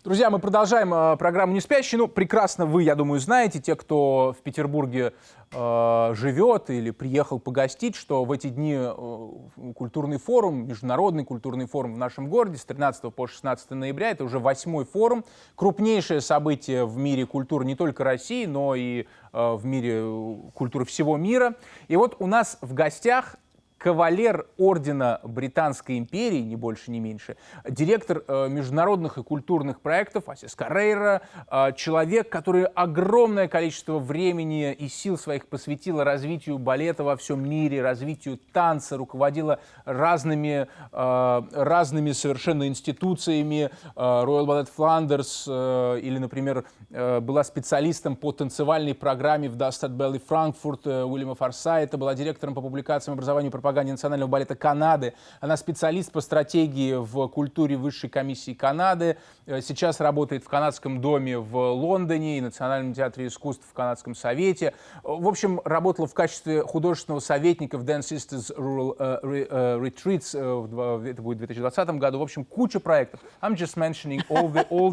Друзья, мы продолжаем программу «Неспящие». Ну, прекрасно вы, я думаю, знаете, те, кто в Петербурге живет или приехал погостить, что в эти дни культурный форум, международный культурный форум в нашем городе с 13 по 16 ноября, это уже 8-й форум, крупнейшее событие в мире культуры не только России, но и в мире культуры всего мира. И вот у нас в гостях кавалер ордена Британской империи, ни больше, ни меньше, директор международных и культурных проектов Ассис Карреиро, человек, который огромное количество времени и сил своих посвятил развитию балета во всем мире, развитию танца, руководила разными совершенно институциями, Royal Ballet Flanders, или, например, была специалистом по танцевальной программе в Dust at Belly Франкфурт Уильяма Форсайта, была директором по публикациям, образованию и пропаганде Национального балета Канады. Она специалист по стратегии в культуре Высшей комиссии Канады. Сейчас работает в Канадском доме в Лондоне и Национальном театре искусств в Канадском совете. В общем, работала в качестве художественного советника в Dance Sisters Rural Retreats. Это будет в 2020 году. В общем, куча проектов. I'm just mentioning all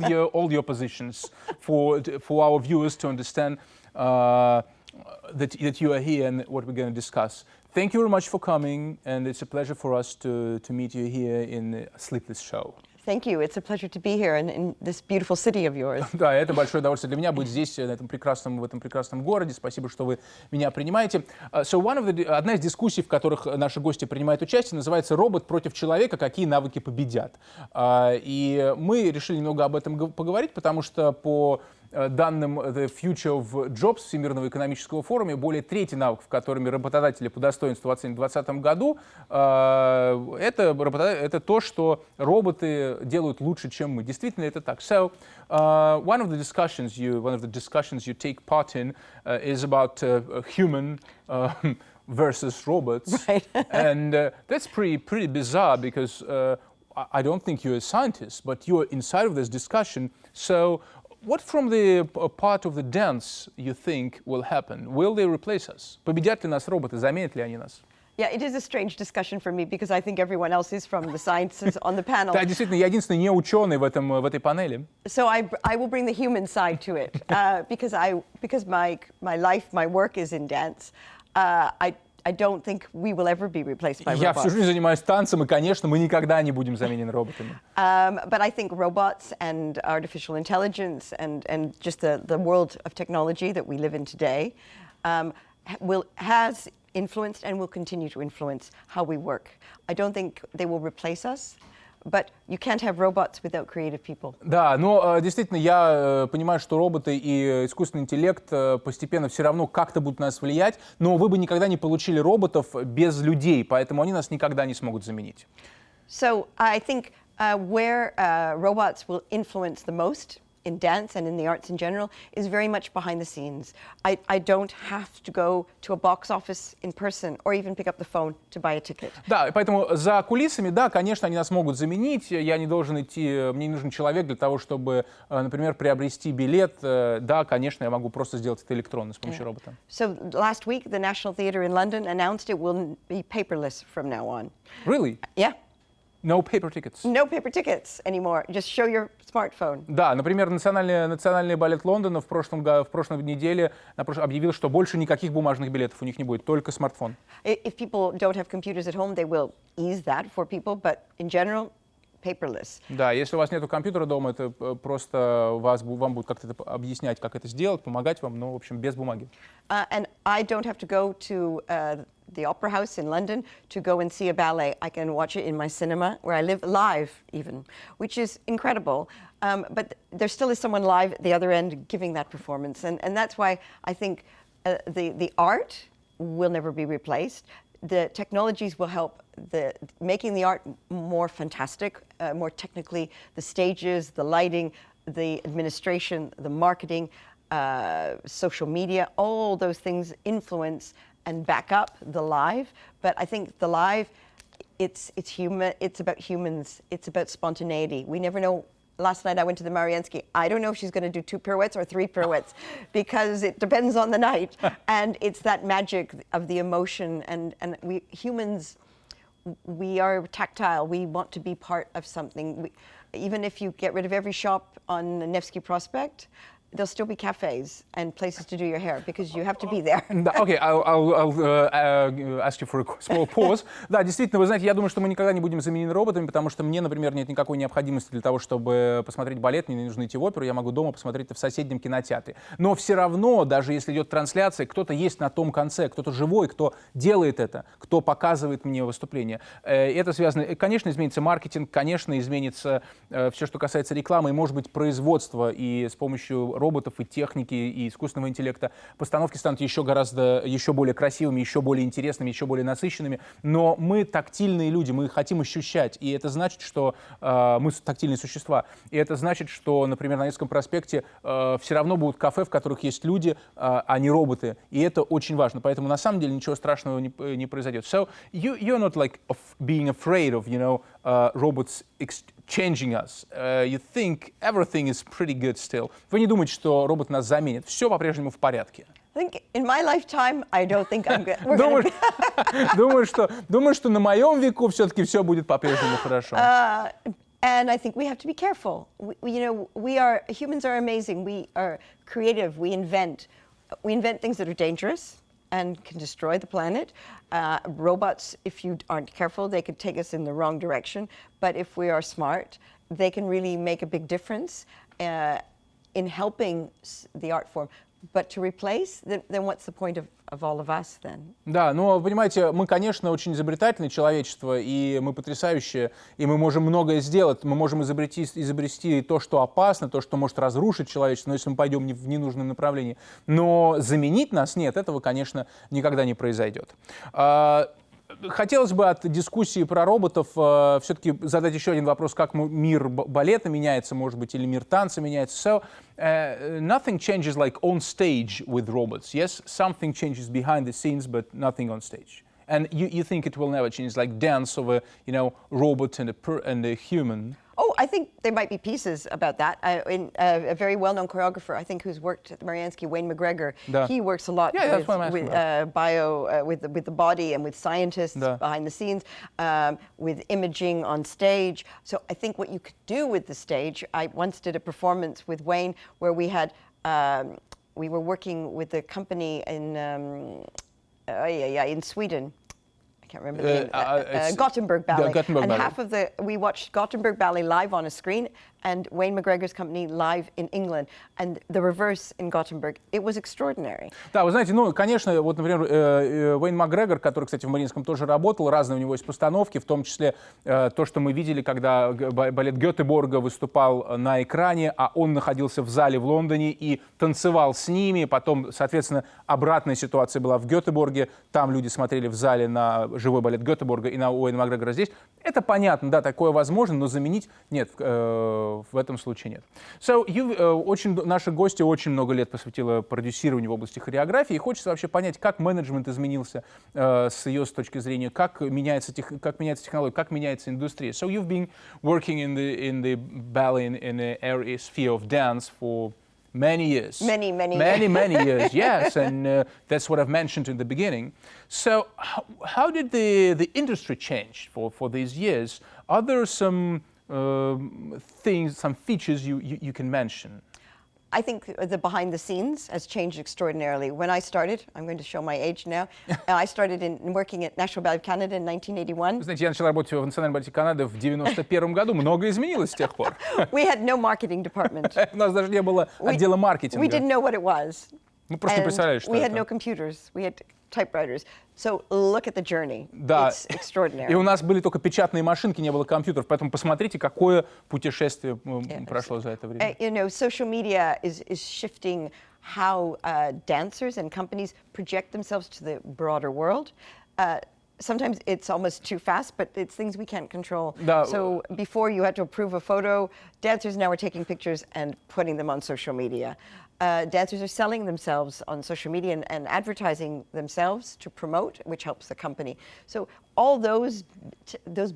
your positions for our viewers to understand that you are here and what we're going to discuss. Thank you very much for coming, and it's a pleasure for us to meet you here in Sleepless Show. Thank you. It's a pleasure to be here in this beautiful city of yours. Да, это большое удовольствие для меня быть здесь, в этом прекрасном городе. Спасибо, что вы меня принимаете. Одна из дискуссий, в которых наши гости принимают участие, называется «Робот против человека. Какие навыки победят?». И мы решили немного об этом поговорить, потому что по данным The Future of Jobs Всемирного экономического форума, более трети навыков, которыми работодатели по достоинству оценят в 2020 году, это то, что роботы делают лучше, чем мы. Действительно, это так. So, one of the discussions you take part in is about human versus robots, right. And that's pretty bizarre because I don't think you're a scientist, but you're inside of this discussion. So, what from the part of the dance you think will happen? Will they replace us? Победят ли нас роботы? Заменят ли они нас? Yeah, it is a strange discussion for me because I think everyone else is from the sciences on the panel. Да, действительно, я единственный не ученый в этой панели. So I will bring the human side to it because my life, my work is in dance. I don't think we will ever be replaced by robots. Я всю жизнь занимаюсь танцем, и, конечно, мы никогда не будем заменены роботами. But I think robots and artificial intelligence and just the world of technology that we live in today has influenced and will continue to influence how we work. I don't think they will replace us. But you can't have robots without creative people. Да, но действительно я понимаю, что роботы и искусственный интеллект постепенно все равно как-то будут на нас влиять, но вы бы никогда не получили роботов без людей, поэтому они нас никогда не смогут заменить. So I think where robots will influence the most in dance and in the arts in general is very much behind the scenes. I don't have to go to a box office in person or even pick up the phone to buy a ticket. Да, поэтому за кулисами, да, конечно, они нас могут заменить. Я не должен идти, мне не нужен человек для того, чтобы, например, приобрести билет. Да, конечно, я могу просто сделать это электронно с помощью робота. So last week, the National Theatre in London announced it will be paperless from now on. Really? Yeah. No paper tickets. No paper tickets anymore. Just show your smartphone. Да, например, национальный балет Лондона в прошлой неделе объявил, что больше никаких бумажных билетов у них не будет, только смартфон. If people don't have computers at home, they will ease that for people, but in general, paperless. Да, если у вас нет компьютера дома, это просто вам будут как-то объяснять, как это сделать, помогать вам, но, в общем, без бумаги. And I don't have to go to the Opera House in London to go and see a ballet. I can watch it in my cinema, where I live, live even, which is incredible. But there still is someone live at the other end giving that performance. And that's why I think the art will never be replaced. The technologies will help making the art more fantastic, more technically, the stages, the lighting, the administration, the marketing, social media, all those things influence and back up the live. But I think the live, it's human. It's about humans. It's about spontaneity. We never know. Last night I went to the Mariinsky. I don't know if she's going to do 2 pirouettes or 3 pirouettes because it depends on the night. And it's that magic of the emotion. And we humans, we are tactile. We want to be part of something. even if you get rid of every shop on Nevsky Prospect, there'll still be cafes and places to do your hair because you have to be there. Окей, I'll ask you for a small pause. Да, действительно, вы знаете, я думаю, что мы никогда не будем заменены роботами, потому что мне, например, нет никакой необходимости для того, чтобы посмотреть балет, мне не нужно идти в оперу, я могу дома посмотреть это в соседнем кинотеатре. Но все равно, даже если идет трансляция, кто-то есть на том конце, кто-то живой, кто делает это, кто показывает мне выступление. Это связано, конечно, изменится маркетинг, конечно, изменится все, что касается рекламы, и, может быть, производство, и с помощью роботов и техники, и искусственного интеллекта постановки станут еще более красивыми, еще более интересными, еще более насыщенными. Но мы тактильные люди, мы хотим ощущать. И это значит, что мы тактильные существа. И это значит, что, например, на Невском проспекте все равно будут кафе, в которых есть люди, а не роботы. И это очень важно. Поэтому на самом деле ничего страшного не произойдет. So you're not like being afraid of, robots changing us. You think everything is pretty good still. Вы не думаете, что робот нас заменит? Все по-прежнему в порядке. I think in my lifetime, I don't think I'm good. Думаю, что на моем веку все-таки все будет по-прежнему хорошо. And I think we have to be careful. Humans are amazing. We are creative. We invent things that are dangerous and can destroy the planet. Robots, if you aren't careful, they could take us in the wrong direction. But if we are smart, they can really make a big difference in helping the art form. But to replace, then what's the point of all of us then? Да, но, понимаете, мы, конечно, очень изобретательное человечество, и мы потрясающие, и мы можем многое сделать. Мы можем изобрести то, что опасно, то, что может разрушить человечество, но если мы пойдем в ненужном направлении. Но заменить нас нет, этого, конечно, никогда не произойдет. Хотелось бы от дискуссии про роботов все-таки задать еще один вопрос, как мир балета меняется, может быть, или мир танца меняется. So, nothing changes like on stage with robots. Yes, something changes behind the scenes, but nothing on stage. And you think it will never change, like dance of a robot and a human? Oh, I think there might be pieces about that. A very well-known choreographer, I think, who's worked at the Mariinsky, Wayne McGregor, he works a lot with the body and with scientists behind the scenes, with imaging on stage. So I think what you could do with the stage, I once did a performance with Wayne where we were working with a company in Sweden. I can't remember the name. Gothenburg Ballet. We watched Gothenburg Ballet live on a screen and Wayne McGregor's company live in England. And the reverse in Gothenburg. It was extraordinary. Да, вы знаете, конечно, вот, например, Уэйн Макгрегор, который, кстати, в Мариинском тоже работал, разные у него есть постановки, в том числе то, что мы видели, когда балет Гетеборга выступал на экране, а он находился в зале в Лондоне и танцевал с ними. Потом, соответственно, обратная ситуация была в Гетеборге. Там люди смотрели в зале на живой балет Гетеборга и на Уэйна Макгрегора здесь. Это понятно, да, такое возможно, но заменить нет, в этом случае нет. So, наши гости очень много лет посвятила продюсированию в области хореографии, и хочется вообще понять, как менеджмент изменился с ее точки зрения, как меняется технология, как меняется индустрия. So you've been working in the ballet in the area sphere of dance for many years. Many years, yes, and that's what I've mentioned in the beginning. So how did the industry change for these years? Are there some things, some features you can mention? I think the behind the scenes has changed extraordinarily. When I started, I'm going to show my age now, I started working at National Ballet of Canada in 1981. Знаете, я начала работать в Национальном балете Канады в 91 году. Многое изменилось с тех пор. We had no marketing department. У нас даже не было отдела маркетинга. We didn't know what it was. Мы просто не представляли, что это. We had no computers. We had typewriters. So look at the journey. Да. It's extraordinary. И у нас были только печатные машинки, не было компьютеров, поэтому посмотрите, какое путешествие прошло за это время. Social media is shifting how dancers and companies project themselves to the broader world. Sometimes it's almost too fast, but it's things we can't control. Да. So before you had to approve a photo, dancers now are taking pictures and putting them on social media. dancers are selling themselves on social media and advertising themselves to promote, which helps the company. So all those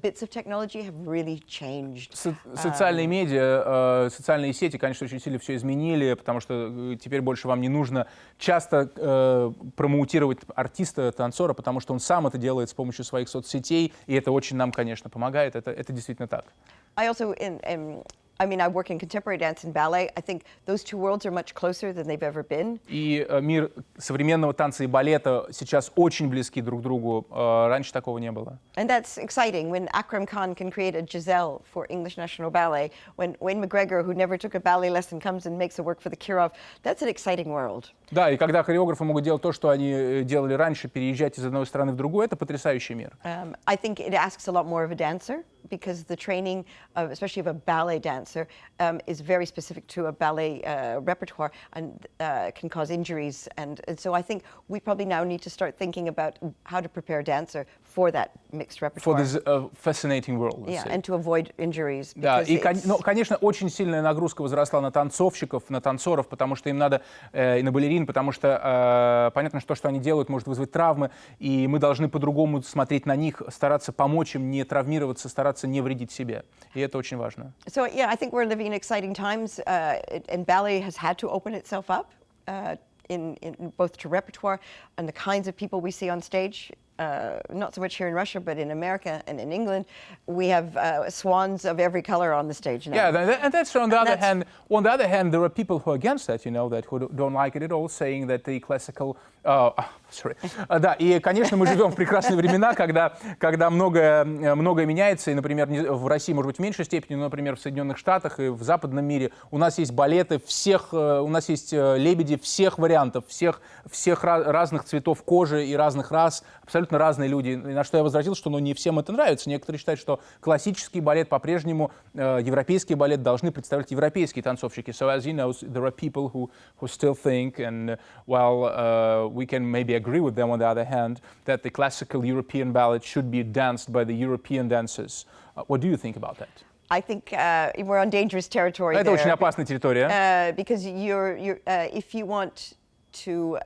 bits of technology have really changed. Социальные медиа, социальные сети, конечно, очень сильно все изменили, потому что теперь больше вам не нужно часто промоутировать артиста, танцора, потому что он сам это делает с помощью своих соцсетей, и это очень нам, конечно, помогает. Это действительно так. I also, I mean, I work in contemporary dance and ballet. I think those two worlds are much closer than they've ever been. И мир современного танца и балета сейчас очень близки друг к другу. Раньше такого не было. And that's exciting when Akram Khan can create a Giselle for English National Ballet, when Wayne McGregor, who never took a ballet lesson, comes and makes a work for the Kirov. That's an exciting world. Да, и когда хореографы могут делать то, что они делали раньше, переезжать из одной страны в другую, это потрясающий мир. I think it asks a lot more of a dancer, because the training, especially of a ballet dancer, is very specific to a ballet repertoire and can cause injuries. And so I think we probably now need to start thinking about how to prepare a dancer for that mixed repertoire. For this fascinating world. Yeah, and to avoid injuries. Да, и, конечно, очень сильная нагрузка возросла на танцовщиков, на танцоров, потому что им надо, и на балерин, потому что понятно, что они делают, может вызвать травмы, и мы должны по-другому смотреть на них, стараться помочь им не травмироваться, стараться не вредить себе. И это очень важно. So, yeah, I think we're living in exciting times, and ballet has had to open itself up in both to repertoire and the kinds of people we see on stage. Not so much here in Russia, but in America and in England, we have swans of every color on the stage now. Yeah, and that's on the other hand. On the other hand, there are people who are against that, that who don't like it at all, saying that the classical. Да, и, конечно, мы живем в прекрасные времена, когда многое меняется, и, например, в России, может быть, в меньшей степени, но, например, в Соединенных Штатах и в западном мире у нас есть балеты у нас есть лебеди всех вариантов, всех разных цветов кожи и разных рас, абсолютно разные люди. И на что я возразил, что не всем это нравится. Некоторые считают, что классический балет по-прежнему, европейский балет должны представлять европейские танцовщики. So as you know, there are people who still think, and while we can maybe agree with them on the other hand, that the classical European ballet should be danced by the European dancers. What do you think about that? I think we're on dangerous territory. Это очень опасная территория. Because if you want to,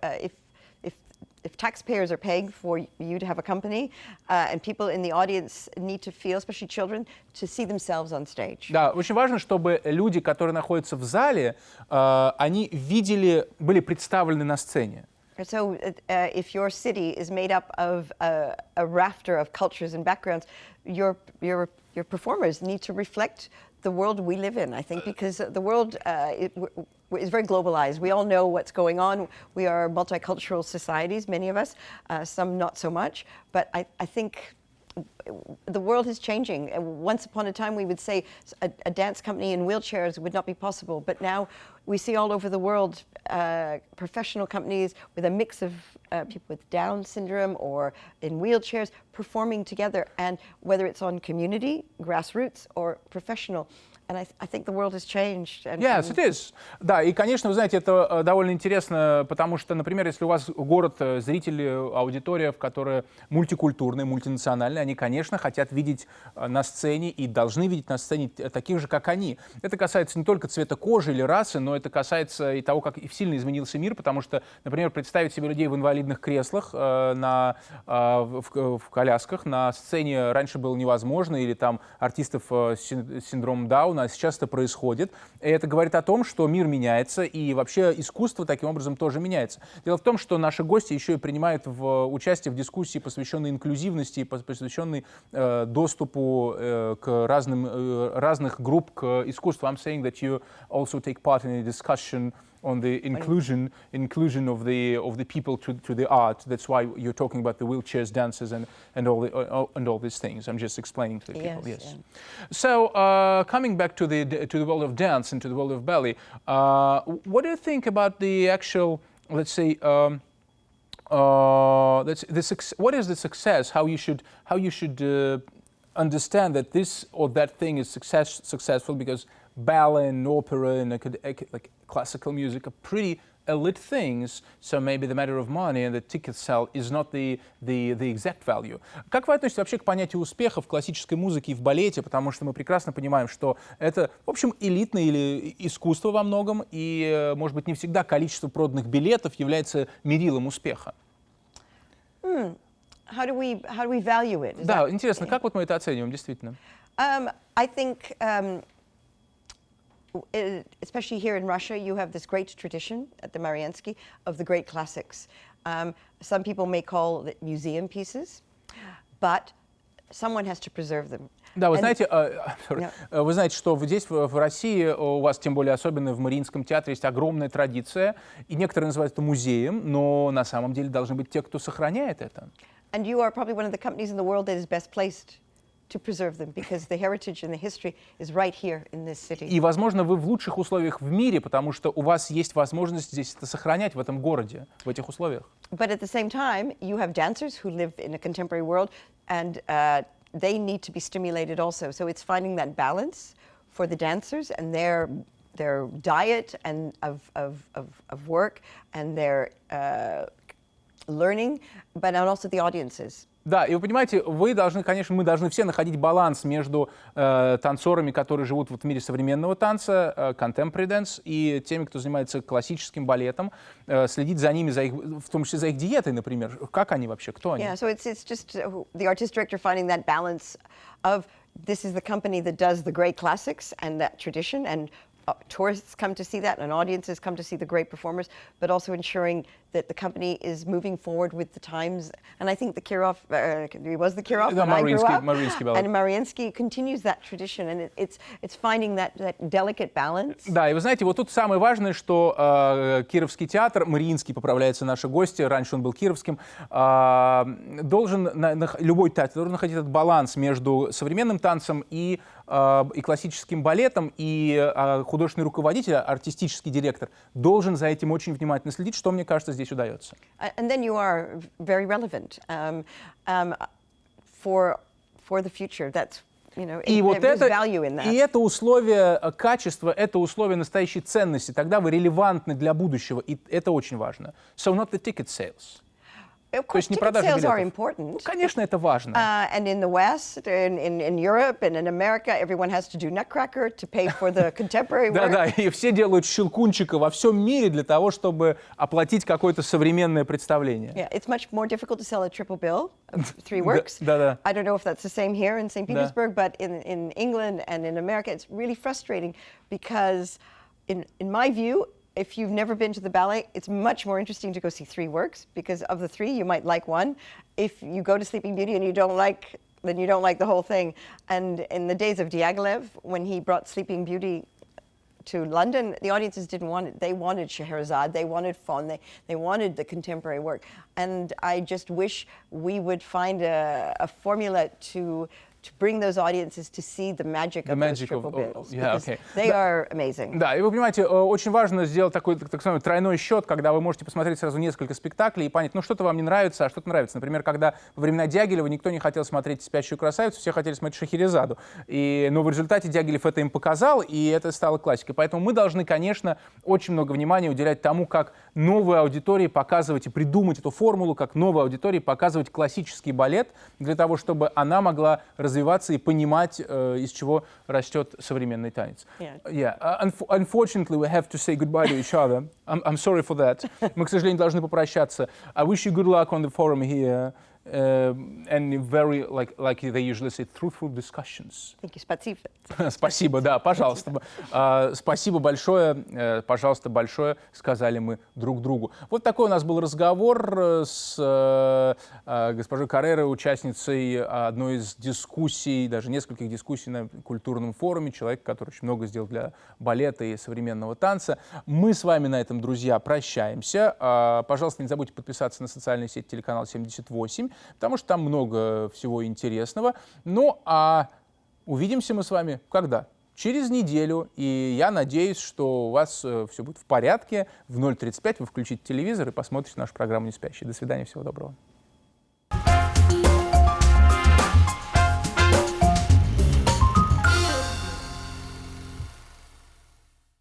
if taxpayers are paying for you to have a company, and people in the audience need to feel, especially children, to see themselves on stage. Да, очень важно, чтобы люди, которые находятся в зале, они были представлены на сцене. So if your city is made up of a rafter of cultures and backgrounds, your performers need to reflect the world we live in, I think, because the world is very globalized. We all know what's going on. We are multicultural societies, many of us, some not so much. But I think the world is changing. Once upon a time, we would say a dance company in wheelchairs would not be possible. But now we see all over the world professional companies with a mix of people with Down syndrome or in wheelchairs performing together. And whether it's on community, grassroots, or professional, and I think the world has changed. Yes, it is. Да, и, конечно, вы знаете, это довольно интересно, потому что, например, если у вас город, зрители, аудитория, которая мультикультурная, мультинациональная, они, конечно, хотят видеть на сцене и должны видеть на сцене таких же, как они. Это касается не только цвета кожи или расы, но это касается и того, как сильно изменился мир, потому что, например, представить себе людей в инвалидных креслах, в колясках на сцене раньше было невозможно, или там артистов с синдромом Дауна, а сейчас это происходит. И это говорит о том, что мир меняется, и вообще искусство таким образом тоже меняется. Дело в том, что наши гости еще и принимают участие в дискуссии, посвященной инклюзивности, посвященной доступу к разных групп к искусству. I'm saying that you also take part in a discussion on the inclusion of the people to the art. That's why you're talking about the wheelchairs, dancers, and all these things. I'm just explaining to the people. Yes. Yeah. So coming back to the world of dance and to the world of ballet, what do you think about the actual, let's say, what is the success? How you should understand that this or that thing is successful, because ballet and opera and like classical music are pretty elite things, so maybe the matter of money and the ticket sell is not the exact value. Как вы относитесь вообще к понятию успеха в классической музыке и в балете, потому что мы прекрасно понимаем, что это, в общем, элитное или искусство во многом, и, может быть, не всегда количество проданных билетов является мерилом успеха. How do we value it? Да, интересно, как вот мы это оцениваем, действительно? I think, especially here in Russia, you have this great tradition at the Mariinsky of the great classics. Some people may call it museum pieces, but someone has to preserve them. Да, вы знаете, вы знаете, что здесь, в России, у вас, тем более особенно в Мариинском театре, есть огромная традиция, и некоторые называют это музеем, но на самом деле должны быть те, кто сохраняет это. And you are probably one of the companies in the world that is best placed to preserve them, because the heritage and the history is right here in this city. И, возможно, вы в лучших условиях в мире, потому что у вас есть возможность здесь это сохранять в этом городе, в этих условиях. But at the same time, you have dancers who live in a contemporary world, and they need to be stimulated also. So it's finding that balance for the dancers and their diet and of work and their learning, but also the audiences. Да, и вы понимаете, вы должны, конечно, мы должны все находить баланс между танцорами, которые живут в мире современного танца, contemporary dance, и теми, кто занимается классическим балетом, следить за ними, за их, в том числе за их диетой, например. Как они вообще, кто они? Yeah, so it's just the artist director finding that balance of this is the company that does the great classics and that tradition, and tourists come to see that, and audiences come to see the great performers, but also ensuring that the company is moving forward with the times. And I think the Kirov, he was the Kirov when I grew up, and Mariinsky continues that tradition, and it's finding that delicate balance. Да, и вы знаете, вот тут самое важное, что Кировский театр, Мариинский, поправляется наши гости, раньше он был Кировским, любой театр должен находить этот баланс между современным танцем и классическим балетом, и художественный руководитель, артистический директор должен за этим очень внимательно следить, что, мне кажется, здесь удается. And then you are very relevant for the future. That's, you know, there's value in that. И это условие качества, это условие настоящей ценности. Тогда вы релевантны для будущего, и это очень важно. So not the ticket sales. Of course, ticket sales are important. Ну, конечно, это важно. And in the West, in Europe and in America, everyone has to do Nutcracker to pay for the contemporary work. Да, и все делают щелкунчика во всем мире для того, чтобы оплатить какое-то современное представление. Yeah, it's much more difficult to sell a triple bill of 3 works. Да. I don't know if that's the same here in St. Petersburg, but in England and in America, it's really frustrating because, in my view, if you've never been to the ballet, it's much more interesting to go see 3 works, because of the 3, you might like one. If you go to Sleeping Beauty and you don't like, then you don't like the whole thing. And in the days of Diaghilev, when he brought Sleeping Beauty to London, the audiences didn't want it. They wanted Scheherazade, they wanted Faun, they wanted the contemporary work. And I just wish we would find a formula to bring those audiences to see the magic of those triple bills. Yeah, okay. They are amazing. Да, и вы понимаете, очень важно сделать такой, так называемый, тройной счет, когда вы можете посмотреть сразу несколько спектаклей и понять, ну что-то вам не нравится, а что-то нравится. Например, когда во времена Дягилева никто не хотел смотреть «Спящую красавицу», все хотели смотреть Шахерезаду. Но в результате Дягилев это им показал, и это стало классикой. Поэтому мы должны, конечно, очень много внимания уделять тому, как новой аудитории показывать и придумать эту формулу, как новой аудитории показывать классический балет, для того, чтобы она могла развиваться и понимать, из чего растет современный танец. Unfortunately, we have to say goodbye to each other. I'm sorry for that. Мы, к сожалению, должны попрощаться. I wish you good luck on the forum here. And very, like they usually say, truthful discussions. Thank you, спасибо. Спасибо, да, пожалуйста. Спасибо большое, пожалуйста, большое, сказали мы друг другу. Вот такой у нас был разговор с госпожой Карреиро, участницей одной из дискуссий, даже нескольких дискуссий на культурном форуме, человек, который очень много сделал для балета и современного танца. Мы с вами на этом, друзья, прощаемся. Пожалуйста, не забудьте подписаться на социальные сети телеканала 78, потому что там много всего интересного. Ну, а увидимся мы с вами когда? Через неделю. И я надеюсь, что у вас все будет в порядке. В 0:35 вы включите телевизор и посмотрите нашу программу «Неспящие». До свидания, всего доброго.